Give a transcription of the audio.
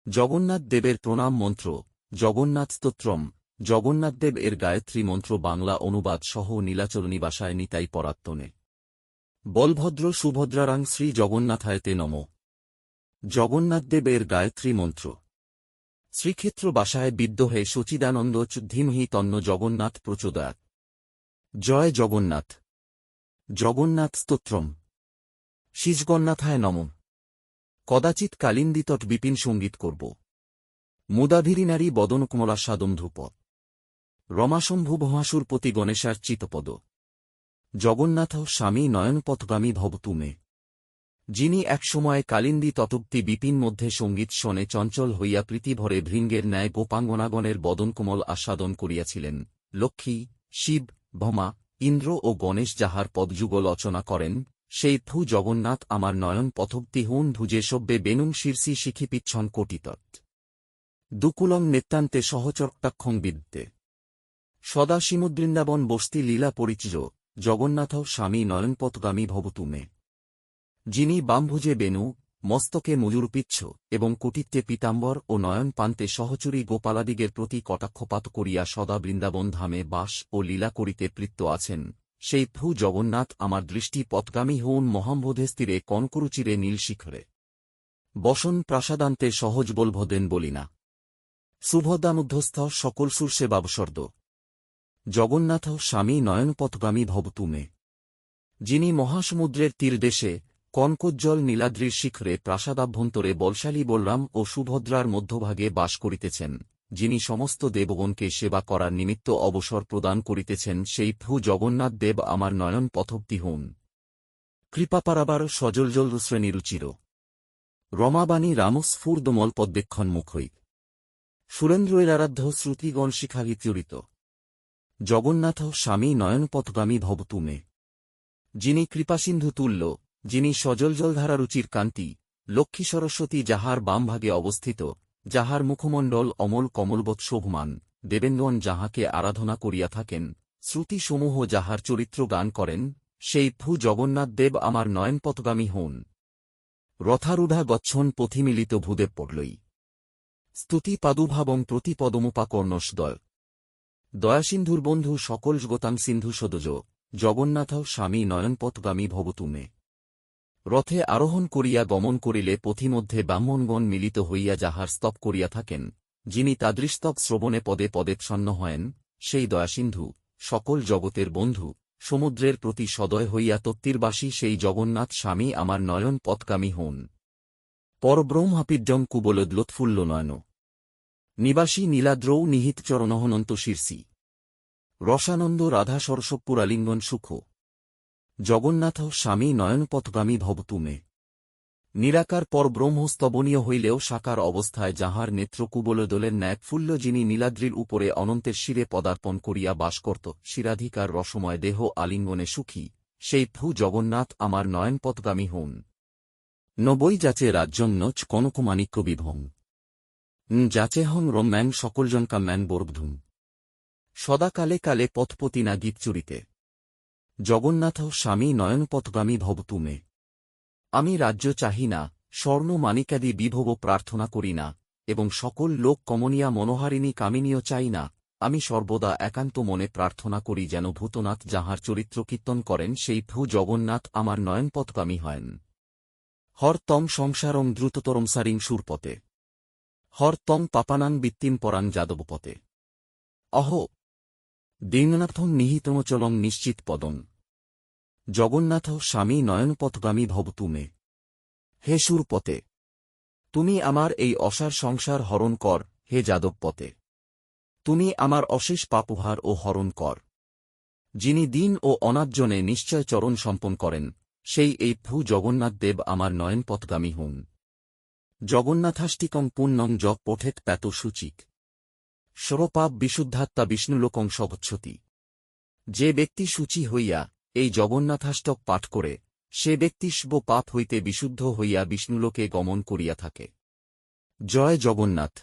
জগন্নাথ দেবের প্রণাম মন্ত্র, জগন্নাথ স্তোত্রম, জগন্নাথদেব এর গায়ত্রী মন্ত্র বাংলা অনুবাদ সহ নীলাচলনিবাসায় নিতাই পরাত্তনে। বলভদ্র সুভদ্রারাং শ্রী জগন্নাথায়তে নম। জগন্নাথদেব এর গায়ত্রী মন্ত্র। শ্রীক্ষেত্র বাসায় বিদ্যহে সচিদানন্দ ধীমহি তন্ন জগন্নাথ প্রচোদয়াৎ। জয় জগন্নাথ। জগন্নাথ স্তোত্রম। শ্রীজগন্নাথায় নম। কদাচিৎ কালিন্দীতট বিপিন সঙ্গীত করব। মুদাভিরিনারী বদনকমলাস্বাদম ধূপ। রমাশম্ভু ভমাসুরপতি গণেশার চিতপদ। জগন্নাথ স্বামী নয়নপথগামী ভবতু মে। যিনি একসময় কালিন্দী তটোক্তি বিপিন মধ্যে সঙ্গীত শোনে চঞ্চল হইয়া প্রীতিভরে ভৃঙ্গের ন্যায় গোপাঙ্গনাগণের বদনকমল আস্বাদন করিয়াছিলেন, লক্ষ্মী, শিব, ভমা, ইন্দ্র ও গণেশ যাহার পদযুগল রচনা করেন, সেই থু জগন্নাথ আমার নয়ন পথোক্তি হুন ধুজে সব্যে বেনুং শীর্ষি শিখিপিচ্ছন কোটিতট। দুকুলং নেত্যান্তে সহচরটাক্ষং বিদ্যে। সদা শ্রীমদ্বৃন্দাবন বস্তি লীলা পরিচিজ, জগন্নাথ স্বামী নয়নপথগামী ভবতু মে। যিনি বামভুজে বেনু, মস্তকে ময়ূরপিচ্ছ এবং কুটিত্তে পীতাম্বর ও নয়ন পান্তে সহচরী গোপালাদিগের প্রতি কটাক্ষপাত করিয়া সদা বৃন্দাবন ধামে বাস ও লীলা করিতে প্রীত্য আছেন, সেই ভূ জগন্নাথ আমার দৃষ্টি পথগামী হউন মহাম্বোধে স্থিরে কনকরুচিরে নীলশিখরে। বসন প্রাসাদান্তে সহজ বলভদেন বলিনা। সুভদ্রানুদ্ধস্থ সকল সুরসেবাবসর্দ। জগন্নাথ স্বামী নয়নপথগামী ভবতু মে। যিনি মহাসমুদ্রের তীরদেশে কনকোজ্জ্বল নীলাদ্রির শিখরে প্রাসাদাভ্যন্তরে বলশালী বলরাম ও সুভদ্রার মধ্যভাগে বাস করিতেছেন, যিনি সমস্ত দেবগণকে সেবা করার নিমিত্ত অবসর প্রদান করিতেছেন, সেই ভূ জগন্নাথ দেব আমার নয়ন পথব্দি হউন। কৃপাপারাবার সজলজল শ্রেণীরুচির। রমাবাণী রামস্ফূর্দমল পদ্মেক্ষণ মুখৈ। সুরেন্দ্রের আরাধ্য শ্রুতিগণ শিখাগীতিরিত। জগন্নাথ স্বামী নয়নপথগামী ভবতু মে। যিনি কৃপাসিন্ধু তুল্য, যিনি সজলজলধারারুচির কান্তি, লক্ষ্মী সরস্বতী যাহার বামভাগে অবস্থিত, যাহার মুখমণ্ডল অমল কমলবৎ শোভমান, দেবেন্দ্রগণ যাহাকে আরাধনা করিয়া থাকেন, শ্রুতিসমূহ যাহার চরিত্র গান করেন, সেই ভূ জগন্নাথ দেব আমার নয়নপথগামী হউন। রথারূঢ়া গচ্ছন পথিমিলিত ভূদেব পড়লই। স্তুতি পাদুভাবং প্রতিপদমুপাকর্ণসদয়। দয়াসিন্ধুর বন্ধু সকল জগতাং সিন্ধু সদজ, জগন্নাথ স্বামী নয়নপথগামী ভবতু মে। রথে আরোহণ করিয়া গমন করিলে পথিমধ্যে ব্রাহ্মণগণ মিলিত হইয়া যাহার স্তব করিয়া থাকেন, যিনি তাদৃস্তব শ্রবণে পদে পদেচ্ছন্ন হয়েন, সেই দয়াসিন্ধু, সকল জগতের বন্ধু, সমুদ্রের প্রতি সদয় হইয়া তত্ত্বীরবাসী সেই জগন্নাথ স্বামী আমার নয়ন পথগামী হউন। পরব্রহ্মাপিড্যং কুবলোদ্লোৎফুল্ল নয়ন। নিবাসী নীলাদ্রৌ নিহিত চরণহনন্ত শীর্ষি। রসানন্দ রাধা সরসপুরালিঙ্গন সুখ। জগন্নাথ স্বামী নয়নপথগামী ভবতু মে। নিরাকার পরব্রহ্ম স্তবনীয় হইলেও সাকার অবস্থায় যাহার নেত্র কুবলদলের ন্যায় ফুল্ল, যিনি নীলাদ্রির উপরে অনন্তের শিরে পদার্পণ করিয়া বাস করত, শিরাধিকার রসময় দেহ আলিঙ্গনে সুখী, সেই ভূ জগন্নাথ আমার নয়নপথগামী হউন। নবৈ যাচে রাজ্যং কনকমাণিক্য বিভং। যাচেহং রম্যাং সকলজনকা ম্যাং বোর্বধুম। সদা কালে কালে পথপতিনা গীতচুরিতে। জগন্নাথ স্বামী নয়নপথগামী ভবতু মে। আমি রাজ্য চাহি না, স্বর্ণ মানিকাদি বিভোগ প্রার্থনা করি না, এবং সকল লোক কমনীয়া মনোহারিণী কামিনীয় চাই না, আমি সর্বদা একান্ত মনে প্রার্থনা করি যেন ভূতনাথ যাহার চরিত্র কীর্তন করেন, সেই ভূ জগন্নাথ আমার নয়নপথগামী হয়েন। হর তং সংসারং দ্রুততরং সারিং সুরপতে। হর তং পাপানাং বৃত্তিম পরাং যাদবপতে। অহো দীননাথং নিহিতমচলং নিশ্চিত পদং। জগন্নাথ স্বামী নয়নপথগামী ভবতু মে। হে সুরপতে, তুমি আমার এই অসার সংসার হরণ কর, হে যাদবপতে। তুমি আমার অশেষ পাপভার ও হরণ কর। যিনি দীন ও অনাথজনে নিশ্চয় চরণ সম্পন্ন করেন, সেই এই ভূ জগন্নাথ দেব আমার নয়নপথগামী হউন। জগন্নাথাষ্টিকং পুণ্যং যক পঠেত প্যাত সূচিক। সর্বপাপ বিশুদ্ধাত্মা বিষ্ণুলোকং সগচ্ছতি। যে ব্যক্তি শুচি হইয়া এই জগন্নাথাষ্টক পাঠ করে, সে ব্যক্তি সর্ব পাপ হইতে বিশুদ্ধ হইয়া বিষ্ণুলোকে গমন করিয়া থাকে। জয় জগন্নাথ।